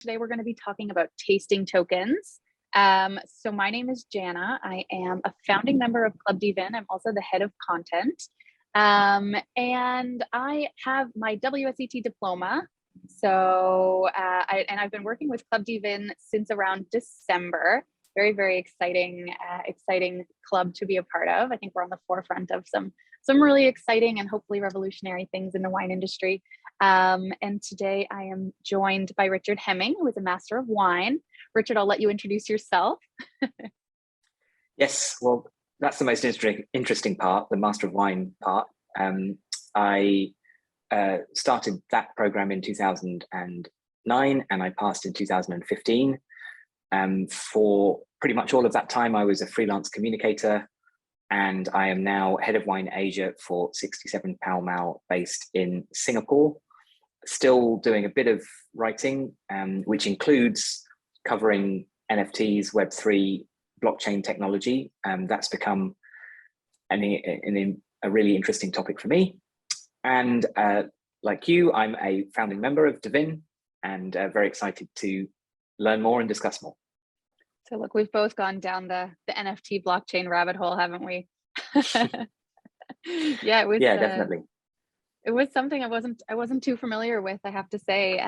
Today we're going to be talking about tasting tokens. So my name is Jana. I am a founding member of Club dVIN. I'm also the head of content. And I have my WSET diploma. So I've been working with Club dVIN since around December. Very, very exciting club to be a part of. I think we're on the forefront of some really exciting and hopefully revolutionary things in the wine industry. And today I am joined by Richard Hemming, who is a master of wine. Richard, I'll let you introduce yourself. Yes, well, that's the most interesting part, the master of wine part. I started that program in 2009 and I passed in 2015. For pretty much all of that time, I was a freelance communicator, and I am now head of wine Asia for 67 Pall Mall based in Singapore. Still doing a bit of writing, which includes covering NFTs, Web3, blockchain technology. That's become a really interesting topic for me. And like you, I'm a founding member of dVIN and very excited to learn more and discuss more. So look, we've both gone down the NFT blockchain rabbit hole, haven't we? Yeah, it was. Yeah, definitely. It was something I wasn't too familiar with, I have to say.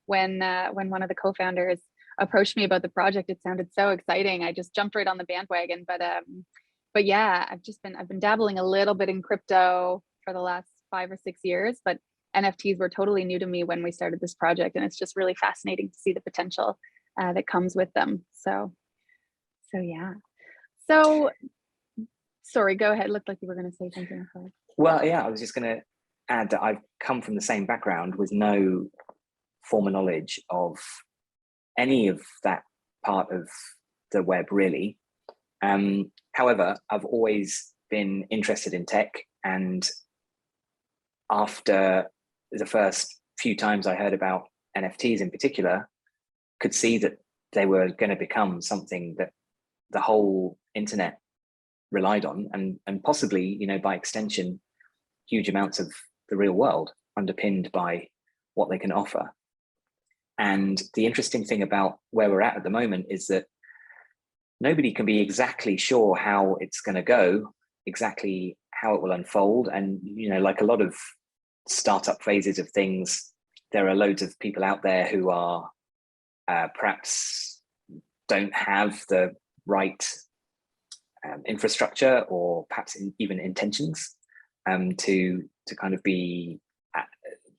When one of the co-founders approached me about the project, it sounded so exciting. I just jumped right on the bandwagon. But yeah, I've been dabbling a little bit in crypto for the last 5 or 6 years, but NFTs were totally new to me when we started this project, and it's just really fascinating to see the potential that comes with them. So yeah. So sorry, go ahead. It looked like you were going to say something. Well, yeah, I was just going to add that I've come from the same background with no formal knowledge of any of that part of the web, really. However, I've always been interested in tech, and after the first few times I heard about NFTs in particular, could see that they were going to become something that the whole internet relied on, and possibly, you know, by extension, huge amounts of the real world underpinned by what they can offer. And the interesting thing about where we're at the moment is that nobody can be exactly sure how it's going to go, exactly how it will unfold. And, you know, like a lot of startup phases of things, there are loads of people out there who are perhaps don't have the right infrastructure, or perhaps even intentions to kind of be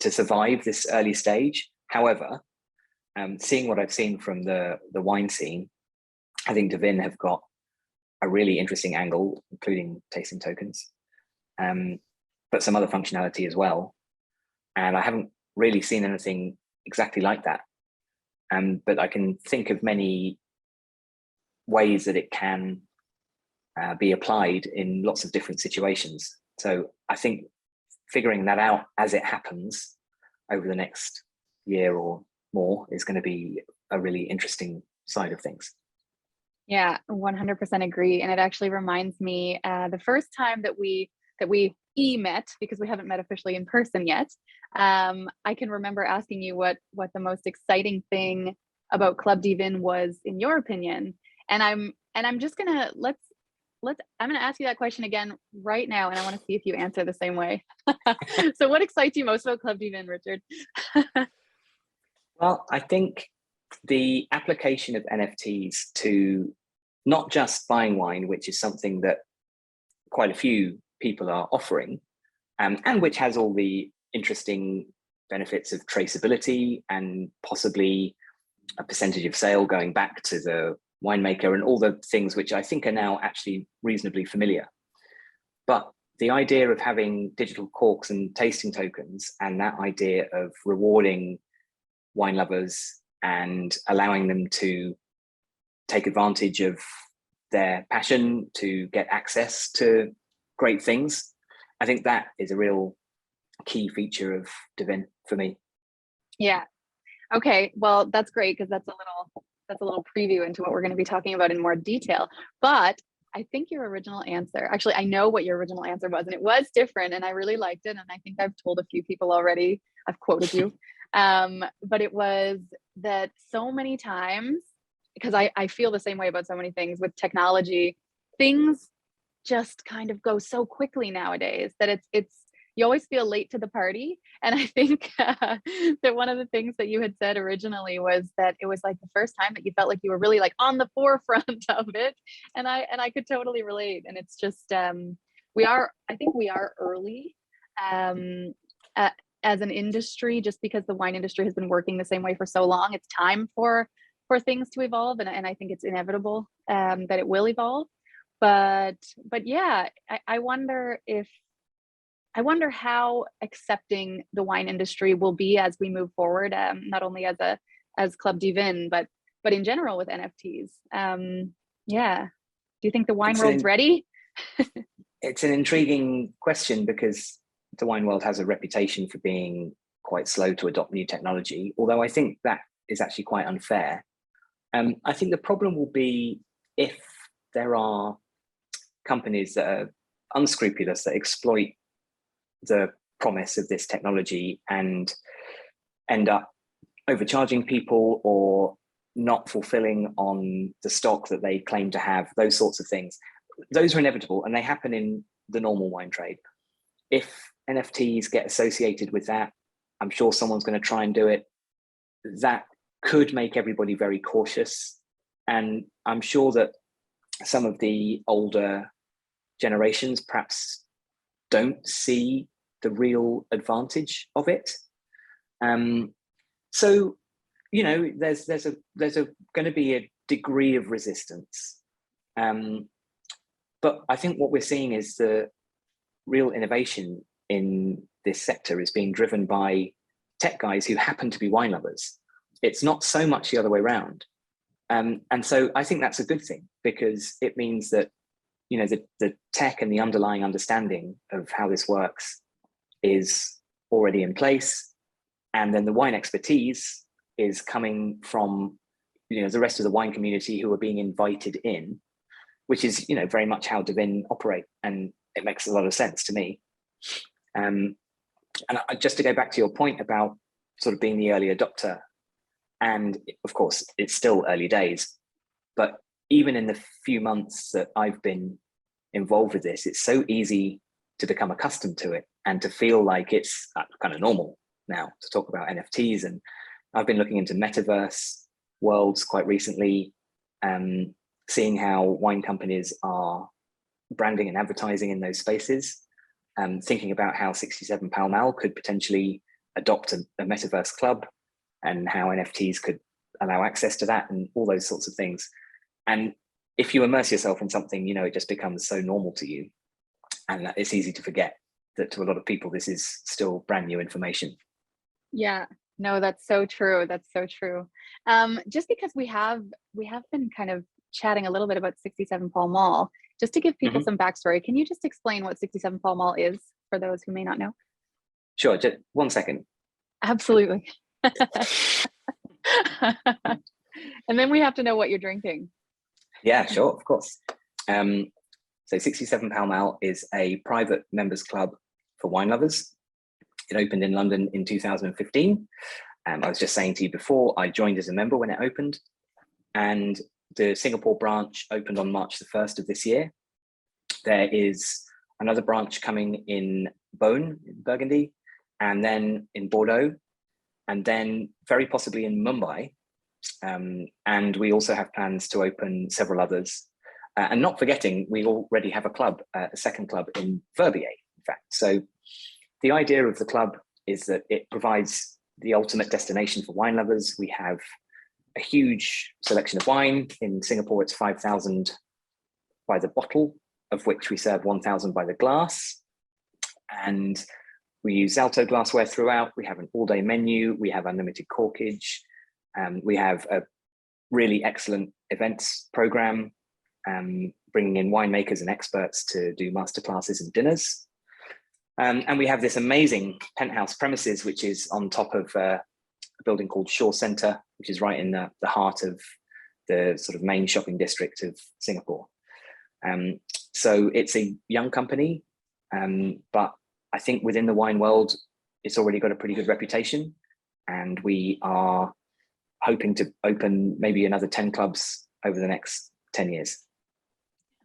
to survive this early stage. However, seeing what I've seen from the wine scene, I think dVIN have got a really interesting angle, including tasting tokens, but some other functionality as well. And I haven't really seen anything exactly like that. But I can think of many ways that it can be applied in lots of different situations. So I think figuring that out as it happens over the next year or more is going to be a really interesting side of things. Yeah, 100% agree. And it actually reminds me the first time that we met, because we haven't met officially in person yet. I can remember asking you what the most exciting thing about Club dVIN was in your opinion. And I'm just gonna I'm gonna ask you that question again right now, and I want to see if you answer the same way. So what excites you most about Club dVIN, Richard? Well, I think the application of NFTs to not just buying wine, which is something that quite a few people are offering, and which has all the interesting benefits of traceability and possibly a percentage of sale going back to the winemaker and all the things which I think are now actually reasonably familiar. But the idea of having digital corks and tasting tokens, and that idea of rewarding wine lovers and allowing them to take advantage of their passion to get access to great things, I think that is a real key feature of dVIN for me. Yeah. Okay. Well, that's great, because that's a little preview into what we're going to be talking about in more detail. But I think your original answer, actually, I know what your original answer was, and it was different, and I really liked it. And I think I've told a few people already, I've quoted you, but it was that so many times, because I feel the same way about so many things with technology, things just kind of go so quickly nowadays that it's you always feel late to the party. And I think that one of the things that you had said originally was that it was like the first time that you felt like you were really like on the forefront of it. And I could totally relate. And it's just I think we are early as an industry, just because the wine industry has been working the same way for so long. It's time for things to evolve, and I think it's inevitable that it will evolve. But yeah, I wonder how accepting the wine industry will be as we move forward, not only as Club dVIN, but in general with NFTs. Yeah, do you think the wine world's ready? It's an intriguing question, because the wine world has a reputation for being quite slow to adopt new technology, although I think that is actually quite unfair. I think the problem will be if there are companies that are unscrupulous, that exploit the promise of this technology and end up overcharging people or not fulfilling on the stock that they claim to have, those sorts of things. Those are inevitable, and they happen in the normal wine trade. If NFTs get associated with that, I'm sure someone's going to try and do it. That could make everybody very cautious. And I'm sure that some of the older generations perhaps don't see the real advantage of it. So, you know, there's going to be a degree of resistance. But I think what we're seeing is the real innovation in this sector is being driven by tech guys who happen to be wine lovers. It's not so much the other way around. And so I think that's a good thing, because it means that, you know, the tech and the underlying understanding of how this works is already in place. And then the wine expertise is coming from, you know, the rest of the wine community who are being invited in, which is, you know, very much how dVIN operate. And it makes a lot of sense to me. And just to go back to your point about sort of being the early adopter, and of course, it's still early days, but even in the few months that I've been involved with this, it's so easy to become accustomed to it and to feel like it's kind of normal now to talk about NFTs. And I've been looking into metaverse worlds quite recently, seeing how wine companies are branding and advertising in those spaces, thinking about how 67 Pall Mall could potentially adopt a metaverse club, and how NFTs could allow access to that, and all those sorts of things. And if you immerse yourself in something, you know, it just becomes so normal to you. And it's easy to forget that to a lot of people, this is still brand new information. Yeah, no, that's so true. That's so true. Just because we have been kind of chatting a little bit about 67 Pall Mall, just to give people some backstory, can you just explain what 67 Pall Mall is for those who may not know? Sure, just 1 second. Absolutely. And then we have to know what you're drinking. Yeah, sure, of course. So 67 Pall Mall is a private members club for wine lovers. It opened in London in 2015. I was just saying to you before, I joined as a member when it opened, and the Singapore branch opened on March the 1st of this year. There is another branch coming in Beaune, in Burgundy, and then in Bordeaux, and then very possibly in Mumbai. And we also have plans to open several others. And not forgetting, we already have a club, a second club in Verbier, in fact. So the idea of the club is that it provides the ultimate destination for wine lovers. We have a huge selection of wine. In Singapore, it's 5,000 by the bottle, of which we serve 1,000 by the glass. And we use Zalto glassware throughout. We have an all-day menu. We have unlimited corkage. We have a really excellent events program, bringing in winemakers and experts to do masterclasses and dinners. And we have this amazing penthouse premises, which is on top of a building called Shaw Centre, which is right in the heart of the sort of main shopping district of Singapore. So it's a young company, but I think within the wine world, it's already got a pretty good reputation. And we are hoping to open maybe another 10 clubs over the next 10 years.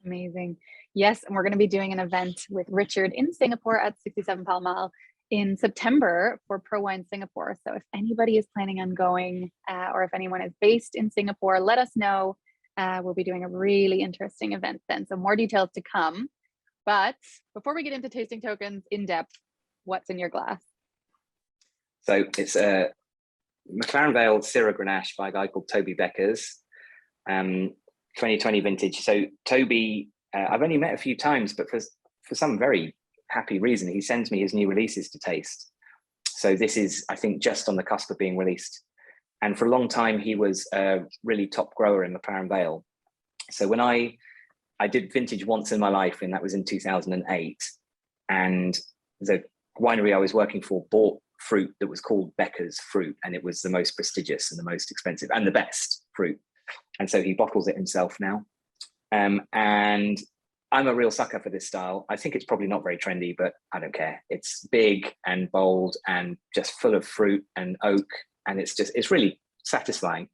Amazing. Yes, and we're going to be doing an event with Richard in Singapore at 67 Pall Mall in September for Pro Wine Singapore. So if anybody is planning on going, or if anyone is based in Singapore, let us know. We'll be doing a really interesting event then. So more details to come. But before we get into tasting tokens in depth, what's in your glass? So it's a McLaren Vale Syrah Grenache by a guy called Toby Beckers, 2020 vintage. So Toby, I've only met a few times, but for some very happy reason, he sends me his new releases to taste. So this is, I think, just on the cusp of being released. And for a long time, he was a really top grower in McLaren Vale. So when I did vintage once in my life, and that was in 2008, and the winery I was working for bought fruit that was called Becker's fruit, and it was the most prestigious and the most expensive and the best fruit. And so he bottles it himself now. And I'm a real sucker for this style. I think it's probably not very trendy, but I don't care. It's big and bold and just full of fruit and oak, and it's really satisfying.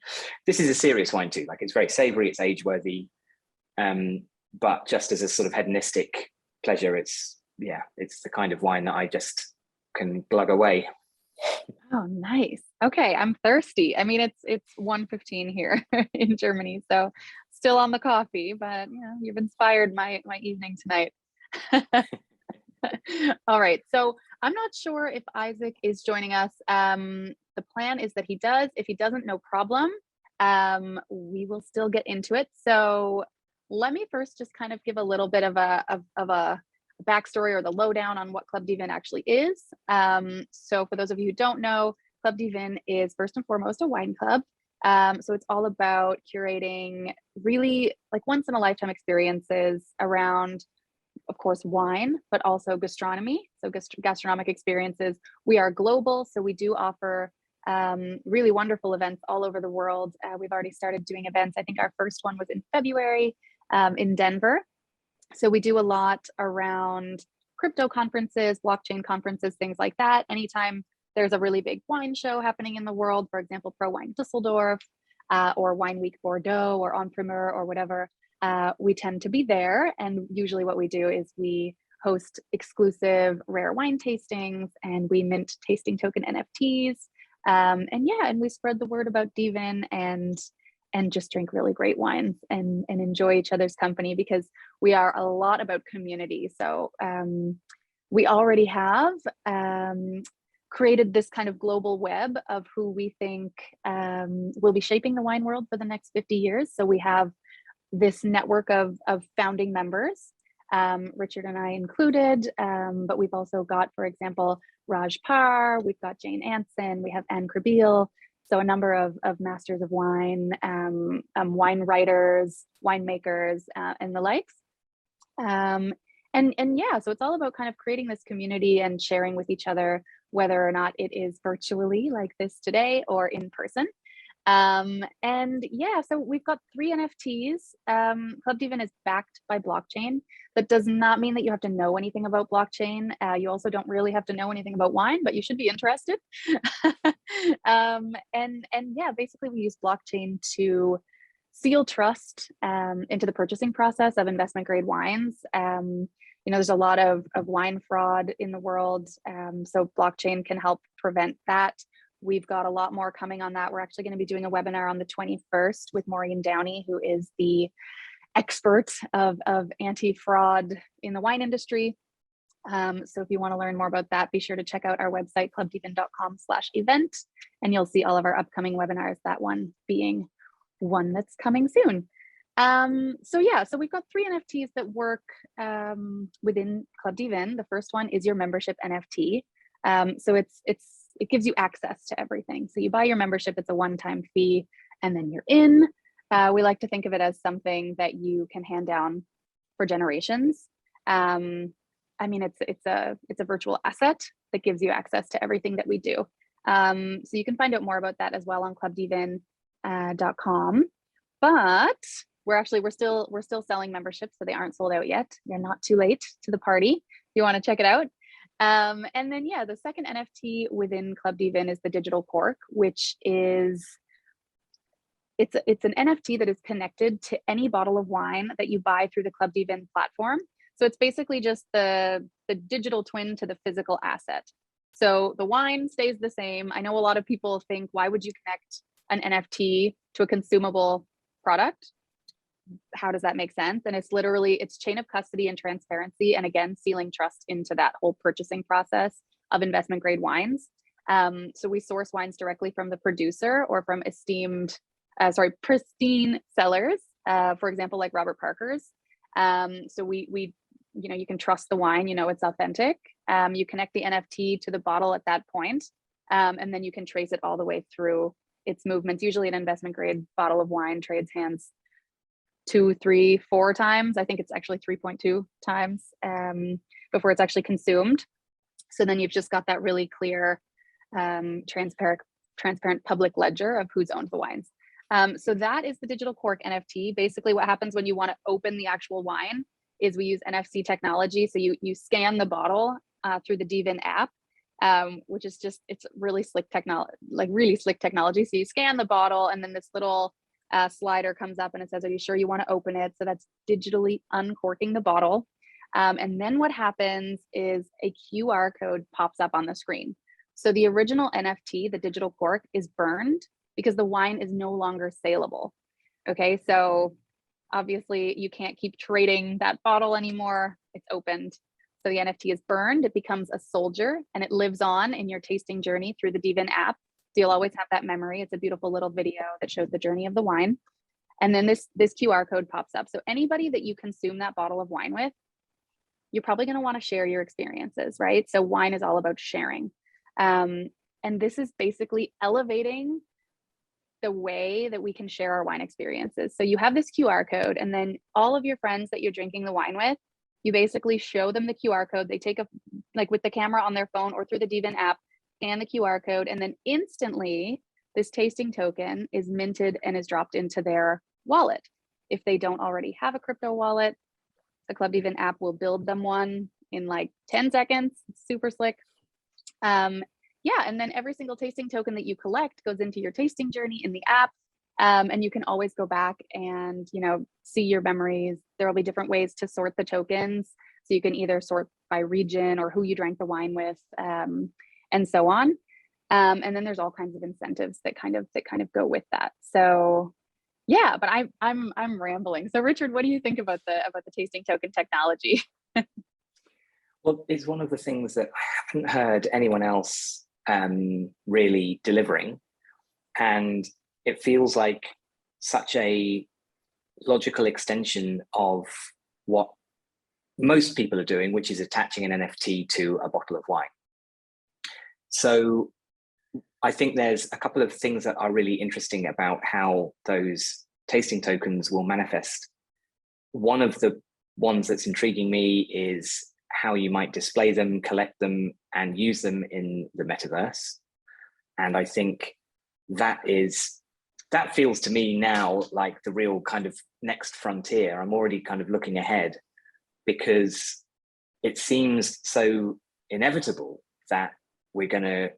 This is a serious wine too. Like, it's very savory, it's age worthy, but just as a sort of hedonistic pleasure, it's the kind of wine that I just can glug away. Oh, nice. Okay, I'm thirsty. I mean, it's 1:15 here in Germany, so still on the coffee, but you've inspired my evening tonight. All right, so I'm not sure if Isaac is joining us. The plan is that he does. If he doesn't, no problem. We will still get into it. So let me first just kind of give a little bit of a backstory or the lowdown on what Club dVIN actually is. So for those of you who don't know, Club dVIN is first and foremost a wine club. So it's all about curating really like once in a lifetime experiences around, of course, wine, but also gastronomy. So gastronomic experiences. We are global, so we do offer really wonderful events all over the world. We've already started doing events. I think our first one was in February in Denver. So we do a lot around crypto conferences, blockchain conferences, things like that. Anytime there's a really big wine show happening in the world, for example, Pro Wine Düsseldorf or Wine Week Bordeaux or En Primeur or whatever, we tend to be there. And usually what we do is we host exclusive rare wine tastings, and we mint tasting token NFTs. And we spread the word about dVIN and just drink really great wines and enjoy each other's company, because we are a lot about community. So we already have created this kind of global web of who we think will be shaping the wine world for the next 50 years. So we have this network of founding members, Richard and I included, but we've also got, for example, Raj Parr, we've got Jane Anson, we have Anne Krabeel. So a number of masters of wine, wine writers, winemakers, and the likes. So it's all about kind of creating this community and sharing with each other, whether or not it is virtually like this today or in person. So we've got 3 NFTs. Club dVIN is backed by blockchain. That does not mean that you have to know anything about blockchain. You also don't really have to know anything about wine, but you should be interested. Basically we use blockchain to seal trust into the purchasing process of investment grade wines. There's a lot of wine fraud in the world. So blockchain can help prevent that. We've got a lot more coming on that. We're actually going to be doing a webinar on the 21st with Maureen Downey, who is the expert of anti-fraud in the wine industry. So if you want to learn more about that, be sure to check out our website, clubdvin.com/event, and you'll see all of our upcoming webinars, that one being one that's coming soon. So we've got 3 NFTs that work within Club dVIN. The first one is your membership NFT. So it gives you access to everything. So you buy your membership, it's a one-time fee, and then you're in. We like to think of it as something that you can hand down for generations. It's a virtual asset that gives you access to everything that we do. So you can find out more about that as well on clubdvin.com. But we're still selling memberships, so they aren't sold out yet. You're not too late to the party if you want to check it out. The second NFT within Club dVIN is the Digital Cork, which is it's an NFT that is connected to any bottle of wine that you buy through the Club dVIN platform. So it's basically just the digital twin to the physical asset. So the wine stays the same. I know a lot of people think, why would you connect an NFT to a consumable product? How does that make sense? And it's literally, it's chain of custody and transparency. And again, sealing trust into that whole purchasing process of investment grade wines. So we source wines directly from the producer or from pristine sellers, for example, like Robert Parker's. So we you can trust the wine, it's authentic. You connect the NFT to the bottle at that point, and then you can trace it all the way through its movements. Usually an investment grade bottle of wine trades hands 2, 3, 4 times. I think it's actually 3.2 times before it's actually consumed. So then you've just got that really clear, transparent public ledger of who's owned the wines. So that is the Digital Cork NFT. Basically what happens when you want to open the actual wine is we use NFC technology. So you scan the bottle through the dVIN app, which is just, it's really slick technology. So you scan the bottle and then this little slider comes up and it says, are you sure you want to open it? So that's digitally uncorking the bottle. And then what happens is a QR code pops up on the screen. So the original NFT, the Digital Cork, is burned because the wine is no longer saleable. Okay, so obviously you can't keep trading that bottle anymore. It's opened. So the NFT is burned, it becomes a soldier, and it lives on in your tasting journey through the dVIN app. So you'll always have that memory. It's a beautiful little video that shows the journey of the wine. And then this QR code pops up. So anybody that you consume that bottle of wine with, you're probably going to want to share your experiences, right? So wine is all about sharing. And this is basically elevating the way that we can share our wine experiences. So you have this QR code, and then all of your friends that you're drinking the wine with, you basically show them the QR code. They take with the camera on their phone or through the dVIN app, scan the QR code, and then instantly this tasting token is minted and is dropped into their wallet. If they don't already have a crypto wallet, the Club dVIN app will build them one in like 10 seconds. It's super slick. Yeah, and then every single tasting token that you collect goes into your tasting journey in the app. And you can always go back and, see your memories. There will be different ways to sort the tokens. So you can either sort by region or who you drank the wine with, and so on. And then there's all kinds of incentives that kind of go with that. So yeah, but I'm rambling. So Richard, what do you think about the tasting token technology? Well, it's one of the things that I haven't heard anyone else really delivering. And it feels like such a logical extension of what most people are doing, which is attaching an NFT to a bottle of wine. So I think there's a couple of things that are really interesting about how those tasting tokens will manifest. One of the ones that's intriguing me is how you might display them, collect them, and use them in the metaverse. And I think that feels to me now like the real kind of next frontier. I'm already kind of looking ahead because it seems so inevitable that we're going to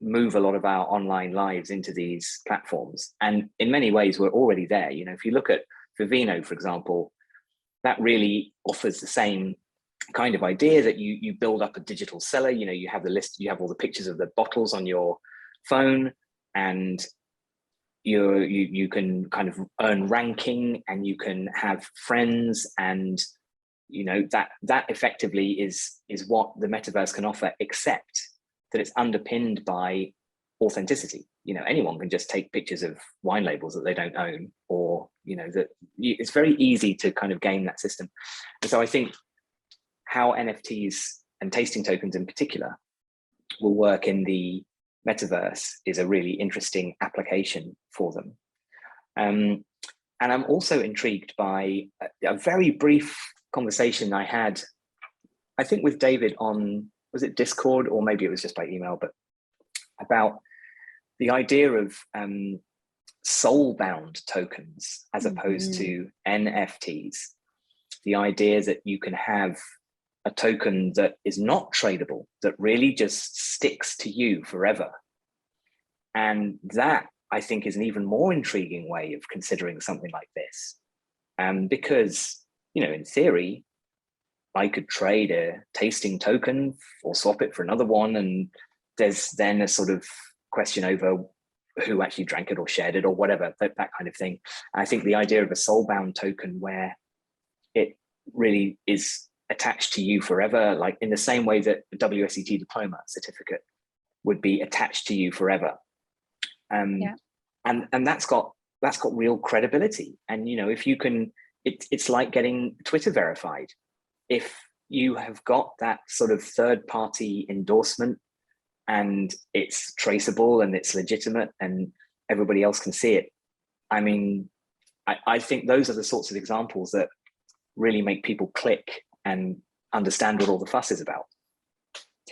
move a lot of our online lives into these platforms. And in many ways, we're already there. If you look at Vivino, for example, that really offers the same kind of idea that you build up a digital cellar. You have the list, you have all the pictures of the bottles on your phone, and you can kind of earn ranking, and you can have friends, and that effectively is what the metaverse can offer, except that it's underpinned by authenticity. Anyone can just take pictures of wine labels that they don't own, or that it's very easy to kind of game that system. And so I think how NFTs and tasting tokens in particular will work in the metaverse is a really interesting application for them. And I'm also intrigued by a very brief conversation I had, I think with David on, was it Discord, or maybe it was just by email, but about the idea of soul-bound tokens as opposed to NFTs. The idea that you can have a token that is not tradable, that really just sticks to you forever. And that I think, is an even more intriguing way of considering something like this. Because, you know, in theory, I could trade a tasting token or swap it for another one. And there's then a sort of question over who actually drank it or shared it or whatever, that kind of thing. I think the idea of a soul-bound token where it really is attached to you forever, like in the same way that the WSET diploma certificate would be attached to you forever. And that's got real credibility. And, you know, if you can, it's like getting Twitter verified. If you have got that sort of third-party endorsement and it's traceable and it's legitimate and everybody else can see it, I mean, I think those are the sorts of examples that really make people click and understand what all the fuss is about.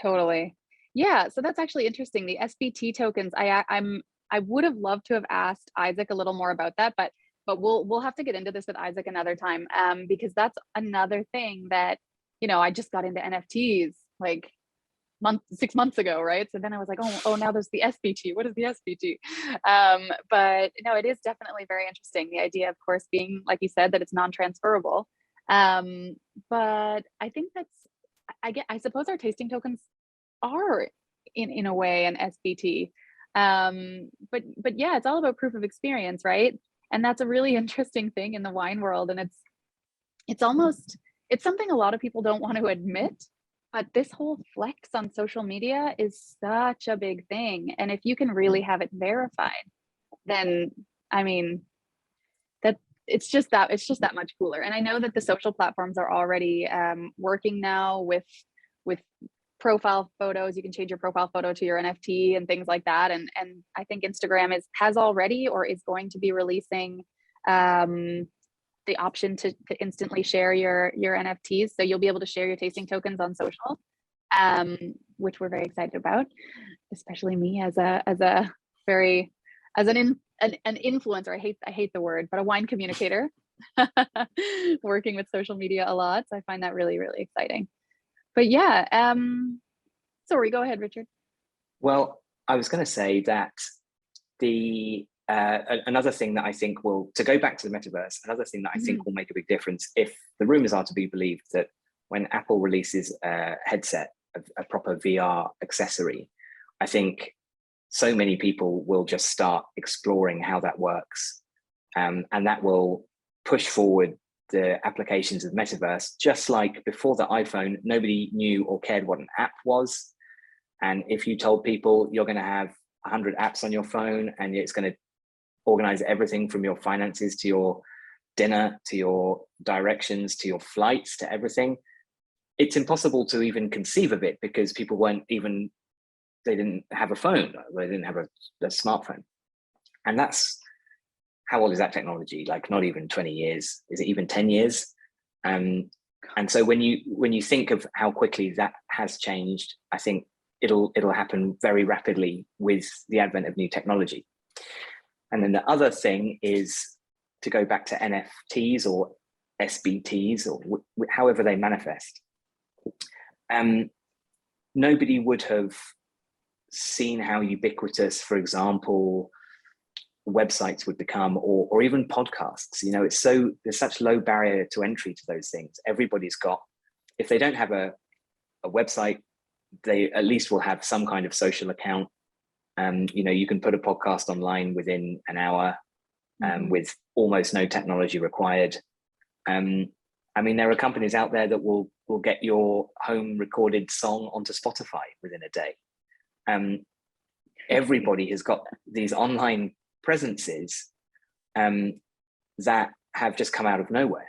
Totally. Yeah, so that's actually interesting. The SBT tokens, I would have loved to have asked Isaac a little more about that, but we'll have to get into this with Isaac another time, because that's another thing that, you know, I just got into NFTs like 6 months ago, right? So then I was like, oh, now there's the SBT. What is the SBT? But no, it is definitely very interesting. The idea, of course, being, like you said, that it's non-transferable. But I think I suppose our tasting tokens are in a way an SBT. But yeah, it's all about proof of experience, right? And that's a really interesting thing in the wine world. And it's something a lot of people don't want to admit, but this whole flex on social media is such a big thing. And if you can really have it verified, then I mean, that it's just that much cooler. And I know that the social platforms are already working now with profile photos. You can change your profile photo to your NFT and things like that. And I think Instagram has already or is going to be releasing the option to instantly share your NFTs. So you'll be able to share your tasting tokens on social, which we're very excited about, especially me as an influencer. I hate the word, but a wine communicator, working with social media a lot. So I find that really, really exciting. But yeah, sorry, go ahead, Richard. Well, I was going to say that another thing that I think to go back to the metaverse, another thing that I think will make a big difference, if the rumors are to be believed, that when Apple releases a headset, a proper VR accessory, I think so many people will just start exploring how that works. And that will push forward the applications of metaverse. Just like before the iPhone, nobody knew or cared what an app was. And if you told people you're going to have 100 apps on your phone and it's going to organize everything from your finances to your dinner, to your directions, to your flights, to everything, it's impossible to even conceive of it because people they didn't have a phone, they didn't have a smartphone. And that's, how old is that technology? Like not even 20 years. Is it even 10 years? And so when you think of how quickly that has changed, I think it'll happen very rapidly with the advent of new technology. And then the other thing is to go back to NFTs or SBTs or however they manifest. Nobody would have seen how ubiquitous, for example, websites would become, or even podcasts. You know, there's such low barrier to entry to those things. Everybody's got, if they don't have a website, they at least will have some kind of social account. You know, you can put a podcast online within an hour, with almost no technology required. I mean, there are companies out there that will get your home recorded song onto Spotify within a day. Everybody has got these online presences that have just come out of nowhere.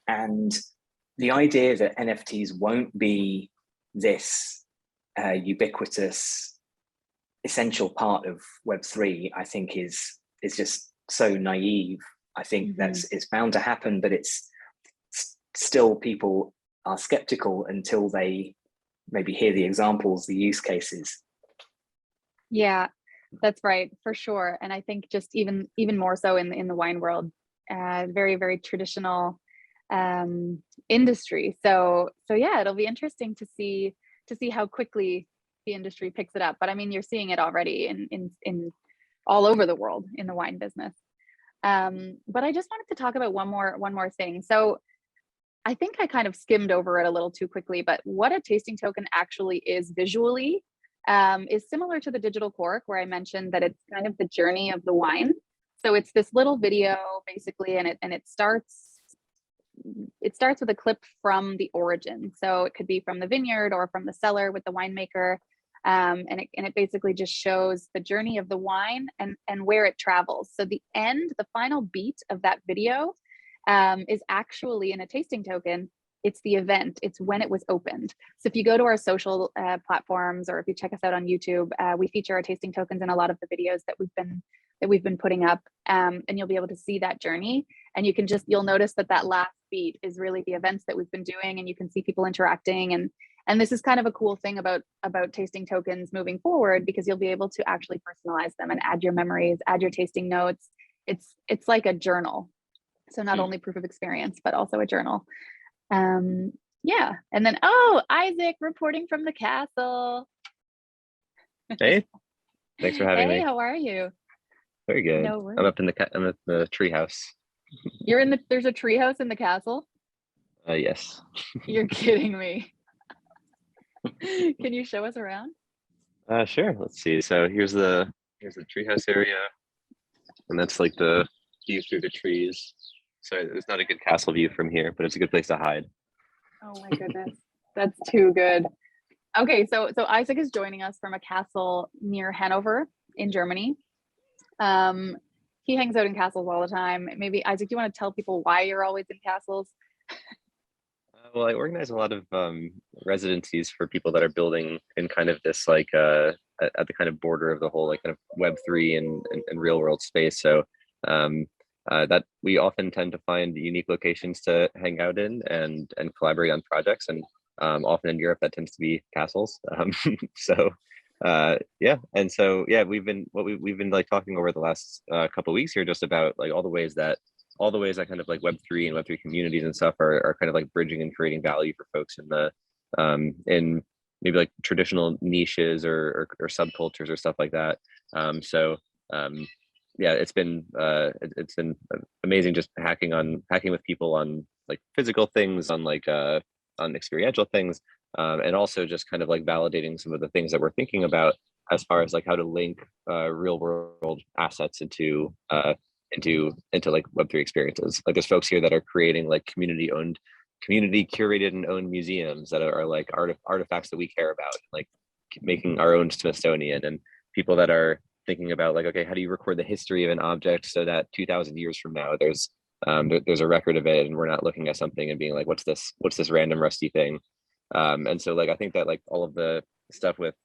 And the idea that NFTs won't be this ubiquitous, essential part of Web3, I think is just so naive. I think it's bound to happen, but it's still, people are skeptical until they maybe hear the examples, the use cases. Yeah, that's right, for sure. And I think just even more so in the wine world, very, very traditional industry. So yeah, it'll be interesting to see how quickly the industry picks it up. But I mean, you're seeing it already in all over the world in the wine business. But I just wanted to talk about one more thing. So I think I kind of skimmed over it a little too quickly, but what a tasting token actually is visually is similar to the Digital Cork, where I mentioned that it's kind of the journey of the wine. So it's this little video basically, and it starts with a clip from the origin. So it could be from the vineyard or from the cellar with the winemaker. And it basically just shows the journey of the wine and where it travels. So the final beat of that video is actually in a tasting token. It's the event, it's when it was opened. So if you go to our social platforms, or if you check us out on YouTube, we feature our tasting tokens in a lot of the videos that we've been putting up, and you'll be able to see that journey. And you'll notice that last beat is really the events that we've been doing, and you can see people interacting. And this is kind of a cool thing about tasting tokens moving forward, because you'll be able to actually personalize them and add your memories, add your tasting notes. It's like a journal. So not only proof of experience, but also a journal. Yeah. And then, Isaac reporting from the castle. Hey, thanks for having me. Hey, how are you? Very good. No worries. I'm up in the tree house. There's a tree house in the castle? Yes. You're kidding me. Can you show us around? Sure. Let's see. So here's the treehouse area, and that's like the view through the trees. So it's not a good castle view from here, but it's a good place to hide. Oh my goodness, that's too good. Okay, so Isaac is joining us from a castle near Hanover in Germany. He hangs out in castles all the time. Maybe Isaac, you want to tell people why you're always in castles? Well, I organize a lot of residencies for people that are building in kind of this like at the kind of border of the whole like kind of Web3 and real world space. So that we often tend to find unique locations to hang out in and collaborate on projects. And often in Europe, that tends to be castles. We've been like talking over the last couple of weeks here just about like all the ways that kind of like Web3 and Web3 communities and stuff are kind of like bridging and creating value for folks in the in maybe like traditional niches or subcultures or stuff like that. It's been amazing just hacking with people on like physical things, on like on experiential things, and also just kind of like validating some of the things that we're thinking about as far as like how to link real world assets into like Web3 experiences. Like there's folks here that are creating like community curated and owned museums that are like artifacts that we care about, like making our own Smithsonian, and people that are thinking about like, okay, how do you record the history of an object so that 2,000 years from now there's a record of it, and we're not looking at something and being like, what's this random rusty thing. And so like I think that like all of the stuff with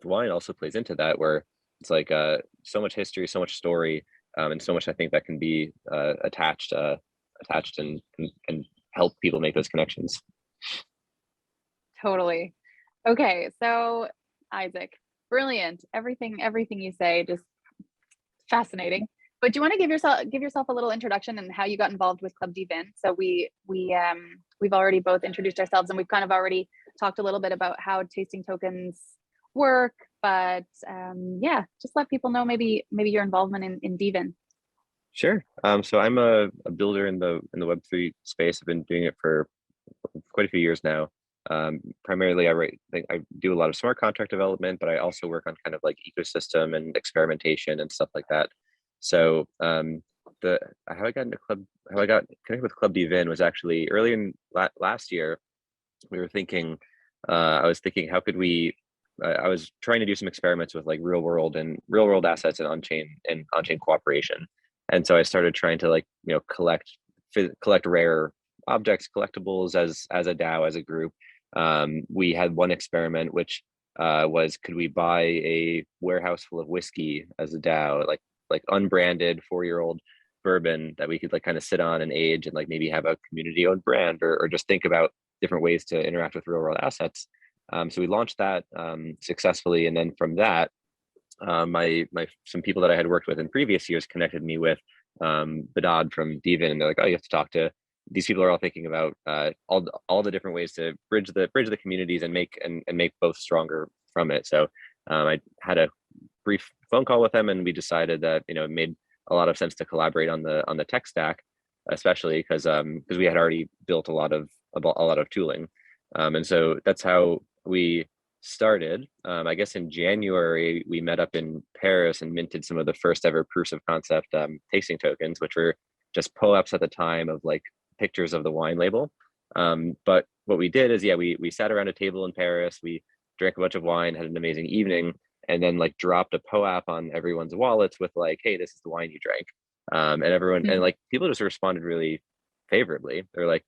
wine also plays into that, where it's like so much history, so much story, and so much I think that can be attached and help people make those connections. Totally. Okay, so Isaac, brilliant. Everything you say, just fascinating. But do you want to give yourself a little introduction and how you got involved with Club dVIN? So we've already both introduced ourselves, and we've kind of already talked a little bit about how tasting tokens work, but just let people know maybe your involvement in dVIN. Sure. So I'm a builder in the Web3 space. I've been doing it for quite a few years now. Primarily, I do a lot of smart contract development, but I also work on kind of like ecosystem and experimentation and stuff like that. So how I got connected with Club dVIN was actually early in last year. We were thinking, I was thinking, how could we? I was trying to do some experiments with like real world assets and on-chain cooperation, and so I started trying to like collect rare objects, collectibles as a DAO, as a group. We had one experiment which was, could we buy a warehouse full of whiskey as a DAO, like unbranded 4-year-old bourbon that we could like kind of sit on and age and like maybe have a community owned brand, or just think about different ways to interact with real world assets. So we launched that successfully, and then from that, some people that I had worked with in previous years connected me with Badad from dVIN, and they're like, oh, you have to talk to these people. Are all thinking about all the different ways to bridge the communities and make both stronger from it. So I had a brief phone call with them, and we decided that, you know, it made a lot of sense to collaborate on the tech stack, especially because we had already built a lot of tooling, and so that's how we started. I guess in January we met up in Paris and minted some of the first ever proofs of concept tasting tokens, which were just POAPs at the time of like pictures of the wine label. But what we did is, yeah, we sat around a table in Paris, we drank a bunch of wine, had an amazing evening, and then like dropped a POAP on everyone's wallets with like, hey, this is the wine you drank. And everyone, and like people just responded really favorably. They're like,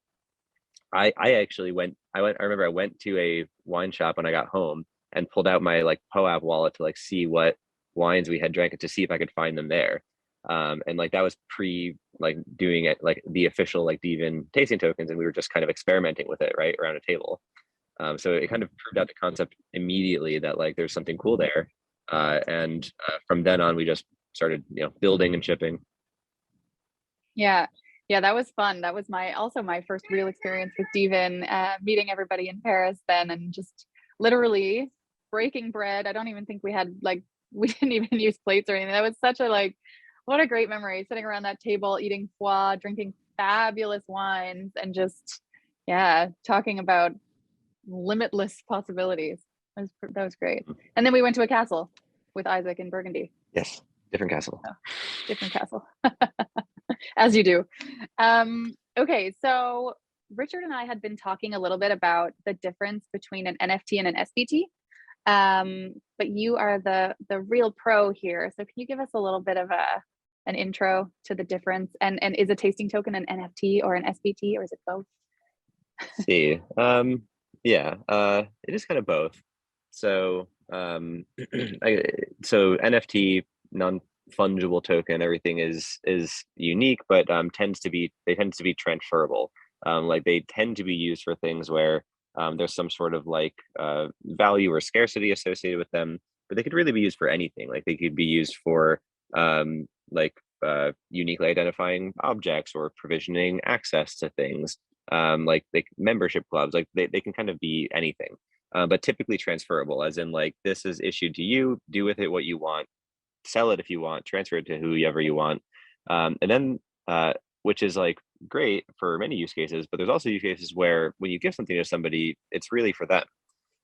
I remember I went to a wine shop when I got home and pulled out my like POAP wallet to like see what wines we had drank, to see if I could find them there. And like that was pre like doing it like the official like dVIN tasting tokens, and we were just kind of experimenting with it right around a table. So it kind of proved out the concept immediately that like there's something cool there, and from then on we just started, you know, building and shipping. Yeah, that was fun. That was also my first real experience with dVIN, meeting everybody in Paris then, and just literally breaking bread. I don't even think we didn't even use plates or anything. That was such a like, what a great memory, sitting around that table, eating foie, drinking fabulous wines, and just, yeah, talking about limitless possibilities. That was great. And then we went to a castle with Isaac in Burgundy. Yes, different castle. Oh, different castle. As you do. Okay, so Richard and I had been talking a little bit about the difference between an NFT and an SBT. But you are the real pro here. So can you give us a little bit of an intro to the difference? And is a tasting token an NFT or an SBT, or is it both? See, yeah, it is kind of both. So so NFT, non-fungible token, everything is unique, but tends to be transferable. Like they tend to be used for things where there's some sort of like value or scarcity associated with them, but they could really be used for anything. Like they could be used for uniquely identifying objects or provisioning access to things, like membership clubs. Like they can kind of be anything, but typically transferable, as in like this is issued to you, do with it what you want, sell it if you want, transfer it to whoever you want, and then which is like great for many use cases. But there's also use cases where when you give something to somebody, it's really for them,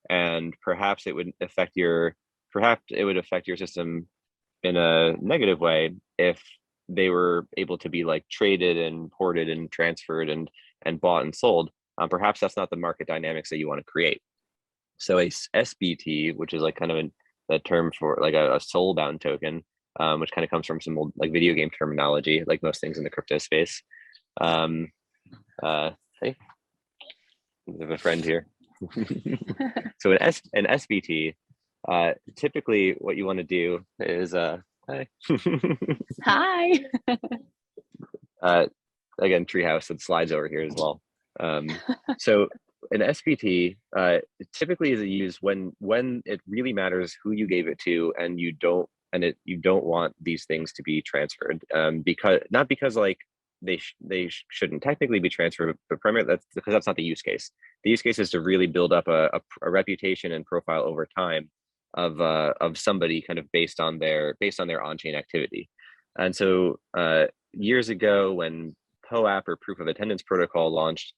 and perhaps it would affect your system in a negative way if they were able to be like traded and ported and transferred and bought and sold. Perhaps that's not the market dynamics that you want to create. So a SBT, which is like kind of a term for like a soul-bound token, which kind of comes from some old like video game terminology, like most things in the crypto space. Hey, I have a friend here. So an SBT, typically what you want to do is hi. Hi. Again, treehouse and slides over here as well. So an SBT typically is used when it really matters who you gave it to, and you don't want these things to be transferred, because like they shouldn't technically be transferred, but primarily that's not the use case. The use case is to really build up a reputation and profile over time of somebody, kind of based on their on-chain activity. And so years ago, when POAP or proof of attendance protocol launched,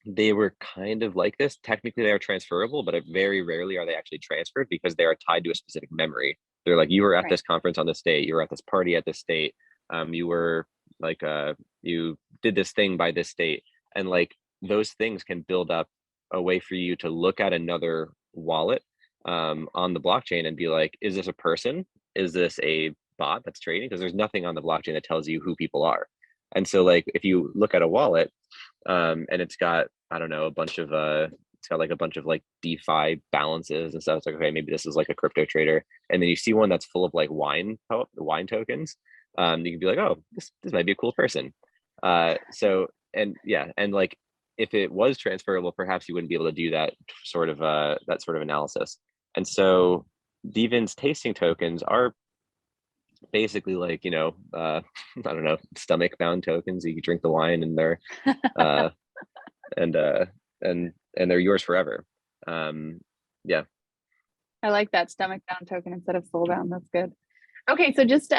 they were kind of like this. Technically they are transferable, but very rarely are they actually transferred, because they are tied to a specific memory. They're like, you were at this conference on this date, you were at this party at this date, you were like you did this thing by this date, and like those things can build up a way for you to look at another wallet on the blockchain and be like, is this a person? Is this a bot that's trading? Because there's nothing on the blockchain that tells you who people are. And so like if you look at a wallet and it's got, I don't know, a bunch of like DeFi balances and stuff, it's like, okay, maybe this is like a crypto trader. And then you see one that's full of like wine tokens, you can be like, oh, this might be a cool person. So, and yeah, and like if it was transferable, perhaps you wouldn't be able to do that sort of analysis. And so dVIN's tasting tokens are basically like, you know, I don't know, stomach bound tokens. You can drink the wine and they're and they're yours forever. Yeah. I like that, stomach down token instead of soul down. That's good. Okay, so just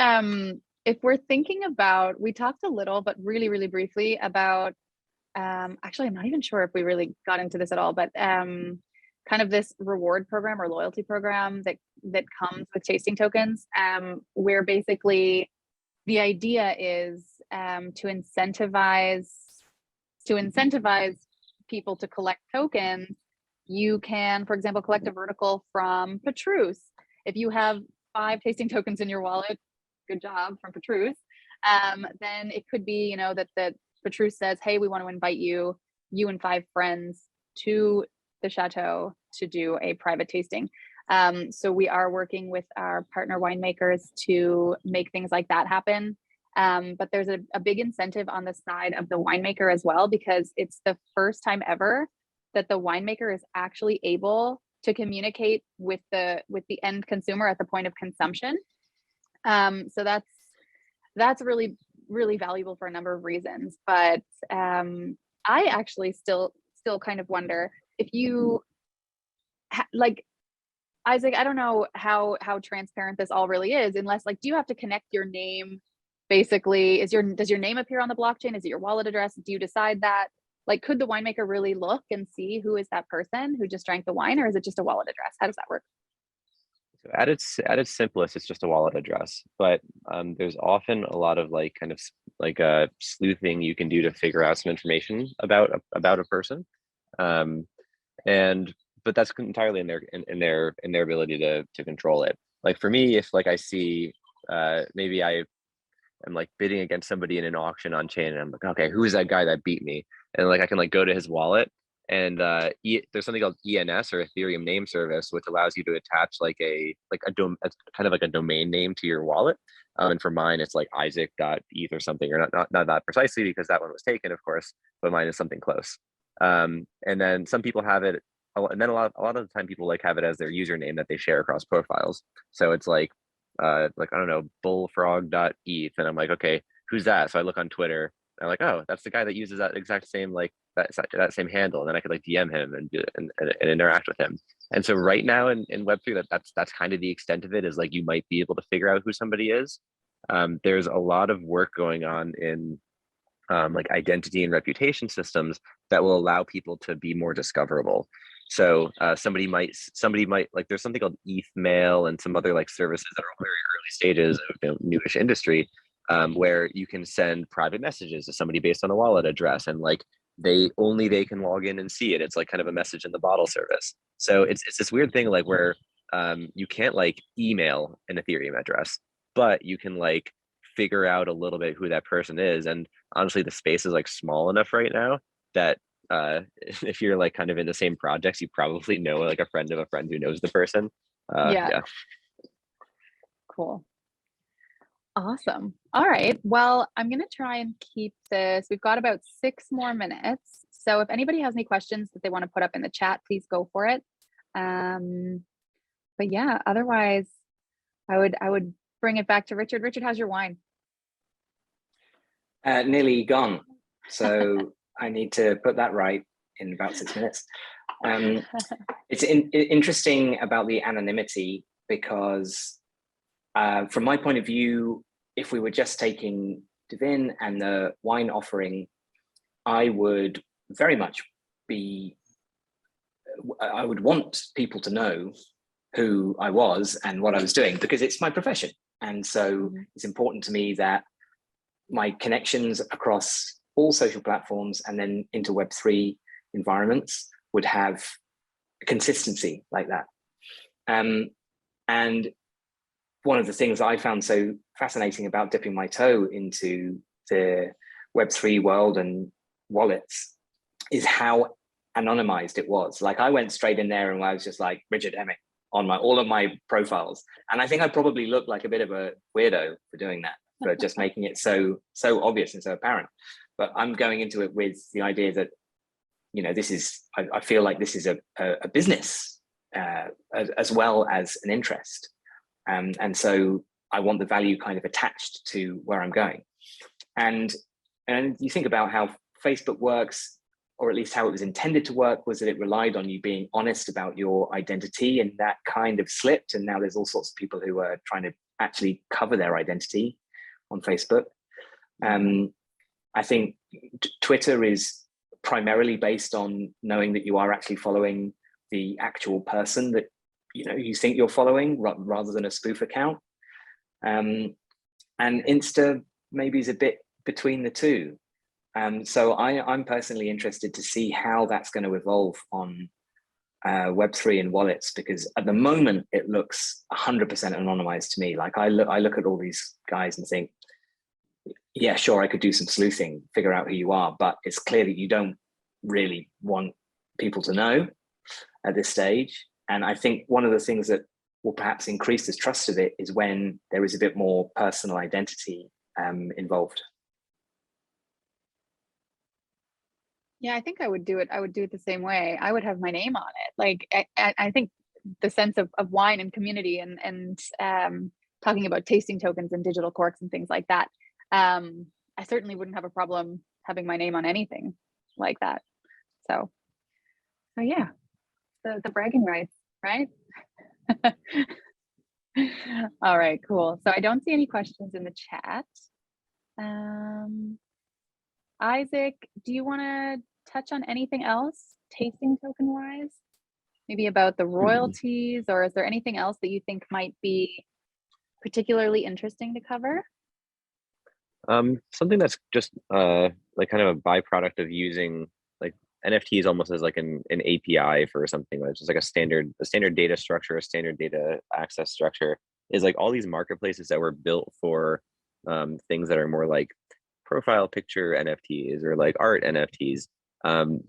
if we're thinking about, we talked a little, but really, really briefly about, actually, I'm not even sure if we really got into this at all, but kind of this reward program or loyalty program that comes with tasting tokens, where basically the idea is to incentivize people to collect tokens. You can, for example, collect a vertical from Petrus. If you have 5 tasting tokens in your wallet, good job from Petrus, then it could be, you know, that Petrus says, hey, we want to invite you and 5 friends to the chateau to do a private tasting. So we are working with our partner winemakers to make things like that happen. But there's a big incentive on the side of the winemaker as well, because it's the first time ever that the winemaker is actually able to communicate with the end consumer at the point of consumption. So that's really, really valuable for a number of reasons. But I actually still kind of wonder if you like, Isaac, I don't know how transparent this all really is, unless, like, do you have to connect your name? Basically, does your name appear on the blockchain? Is it your wallet address? Do you decide that? Like, could the winemaker really look and see who is that person who just drank the wine, or is it just a wallet address? How does that work? So at its simplest, it's just a wallet address, but there's often a lot of like kind of like sleuthing you can do to figure out some information about a person, and but that's entirely in their ability to control it. Like for me, if like I see maybe I am like bidding against somebody in an auction on chain, and I'm like, okay, who is that guy that beat me? And like I can like go to his wallet, and there's something called ENS, or Ethereum name service, which allows you to attach like a kind of like a domain name to your wallet. And for mine, it's like Isaac.eth or something, or not that precisely, because that one was taken, of course, but mine is something close. And then some people have it, and then a lot of the time people like have it as their username that they share across profiles. So it's like I don't know, bullfrog.eth, and I'm like, okay, who's that? So I look on Twitter, and I'm like, oh, that's the guy that uses that exact same like that same handle, and then I could like DM him and interact with him. And so right now in Web3, that's kind of the extent of it, is like you might be able to figure out who somebody is. There's a lot of work going on in like identity and reputation systems that will allow people to be more discoverable. So somebody might like, there's something called Ethmail and some other like services that are very early stages of, you know, newish industry, where you can send private messages to somebody based on a wallet address, and like they can log in and see it. It's like kind of a message in the bottle service. So it's this weird thing like where you can't like email an Ethereum address, but you can like figure out a little bit who that person is. And honestly, the space is like small enough right now that if you're like kind of in the same projects, you probably know like a friend of a friend who knows the person. Yeah. Cool. Awesome. All right. Well, I'm going to try and keep this. We've got about 6 more minutes. So if anybody has any questions that they want to put up in the chat, please go for it. But yeah, otherwise I would bring it back to Richard. Richard, how's your wine? Nearly gone. So I need to put that right in about 6 minutes. It's interesting about the anonymity, because from my point of view, if we were just taking dVIN and the wine offering, I would very much I would want people to know who I was and what I was doing, because it's my profession. And so it's important to me that my connections across all social platforms and then into Web3 environments would have consistency like that. And one of the things I found so fascinating about dipping my toe into the Web3 world and wallets is how anonymized it was. Like I went straight in there and I was just like Richard Hemming on all of my profiles. And I think I probably looked like a bit of a weirdo for doing that, for just making it so obvious and so apparent. But I'm going into it with the idea that, you know, this is, I feel like this is a business as well as an interest. And so I want the value kind of attached to where I'm going. And you think about how Facebook works, or at least how it was intended to work, was that it relied on you being honest about your identity, and that kind of slipped. And now there's all sorts of people who are trying to actually cover their identity on Facebook. I think Twitter is primarily based on knowing that you are actually following the actual person that you think you're following, rather than a spoof account. And Insta maybe is a bit between the two. So I'm personally interested to see how that's going to evolve on Web3 and wallets, because at the moment it looks 100% anonymized to me. Like I look at all these guys and think, yeah, sure, I could do some sleuthing, figure out who you are, but it's clear that you don't really want people to know at this stage. And I think one of the things that will perhaps increase this trust of it is when there is a bit more personal identity involved. Yeah, I think I would do it. I would do it the same way. I would have my name on it. Like I think the sense of wine and community and talking about tasting tokens and digital corks and things like that. I certainly wouldn't have a problem having my name on anything like that. So yeah, the bragging rights, right? All right, cool. So I don't see any questions in the chat. Isaac, do you want to touch on anything else tasting token wise? Maybe about the royalties, or is there anything else that you think might be particularly interesting to cover? Something that's just like kind of a byproduct of using like NFTs almost as like an API for something, which is like a standard data structure, a standard data access structure, is like all these marketplaces that were built for things that are more like profile picture NFTs or like art NFTs.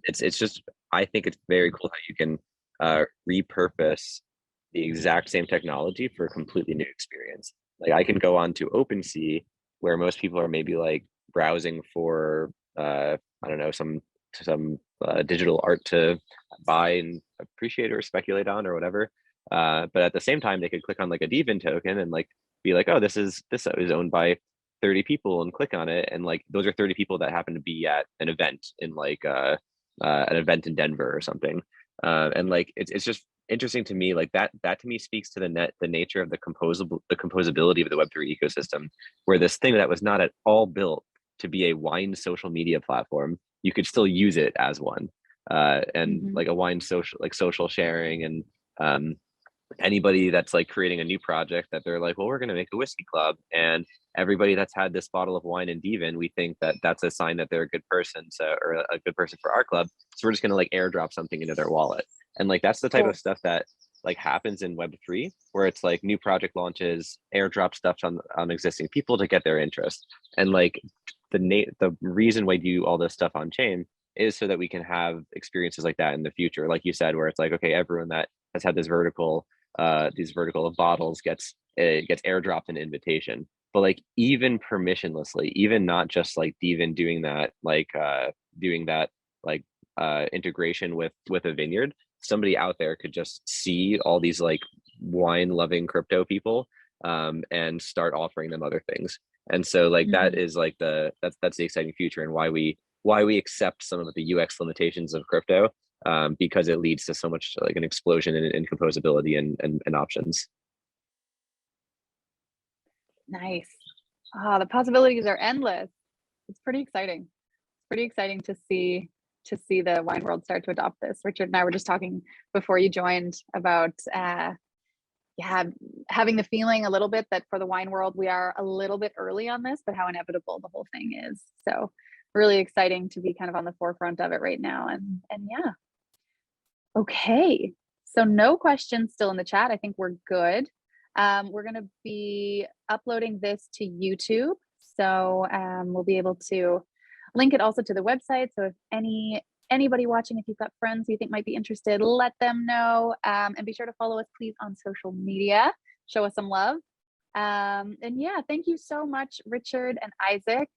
It's just, I think it's very cool how you can repurpose the exact same technology for a completely new experience. Like I can go on to OpenSea, where most people are maybe like browsing for I don't know, some digital art to buy and appreciate or speculate on or whatever. But at the same time, they could click on like a dVIN token and like be like, oh, this is owned by 30 people, and click on it, and like those are 30 people that happen to be at an event in like an event in Denver or something. And like it's just interesting to me, like that to me speaks to the nature of the composability of the Web3 ecosystem, where this thing that was not at all built to be a wine social media platform, you could still use it as one. And like a wine social sharing, and anybody that's like creating a new project that they're like, well, we're going to make a whiskey club, and everybody that's had this bottle of wine in dVIN, we think that that's a sign that they're a good person, or a good person for our club, so we're just going to like airdrop something into their wallet. And like that's the type of stuff that like happens in Web3, where it's like new project launches, airdrop stuff on existing people to get their interest. And like the reason why do all this stuff on chain is so that we can have experiences like that in the future, like you said, where it's like, okay, everyone that has had these vertical bottles gets airdropped an invitation. But like even permissionlessly, even not just like dVIN doing that integration with a vineyard, somebody out there could just see all these like wine loving crypto people and start offering them other things. And so like that is like that's the exciting future, and why we accept some of the UX limitations of crypto, because it leads to so much like an explosion in composability and options. Nice. The possibilities are endless. It's pretty exciting. It's pretty exciting to see the wine world start to adopt this. Richard and I were just talking before you joined about having the feeling a little bit that for the wine world we are a little bit early on this, but how inevitable the whole thing is. So really exciting to be kind of on the forefront of it right now. And yeah. Okay. So no questions still in the chat. I think we're good. We're going to be uploading this to YouTube. So we'll be able to link it also to the website. So if anybody watching, if you've got friends you think might be interested, let them know. And be sure to follow us, please, on social media. Show us some love. And yeah, thank you so much, Richard and Isaac.